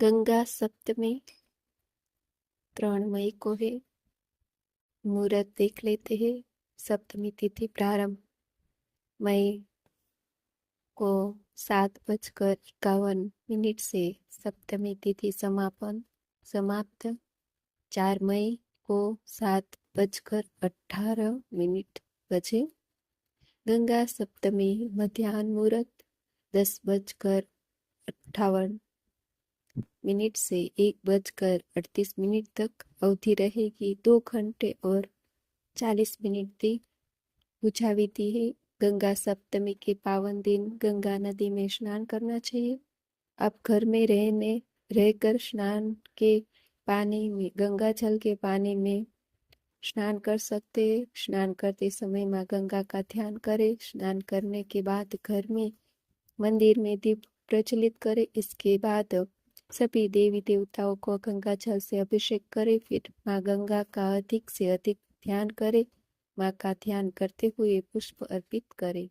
गंगा सप्तमी 3 मई को है। मुहूर्त देख लेते हैं। सप्तमी तिथि प्रारंभ मई को 7:51 से सप्तमी तिथि समापन समाप्त 4 मई को 7:18 बजे। गंगा सप्तमी मध्याह्न मुहूर्त 10:58 से 1:38 तक अवधि रहेगी। 2 घंटे और 40 मिनट की पूजा विधि है। गंगा सप्तमी के पावन दिन गंगा नदी में स्नान करना चाहिए। आप घर में रहकर स्नान के पानी में गंगा जल के पानी में स्नान कर सकते हैं। स्नान करते समय माँ गंगा का ध्यान करें। स्नान करने के बाद घर में मंदिर में दीप प्रज्वलित करें। इसके बाद सभी देवी देवताओं को गंगा जल से अभिषेक करें। फिर माँ गंगा का अधिक से अधिक ध्यान करें। माँ का ध्यान करते हुए पुष्प अर्पित करें।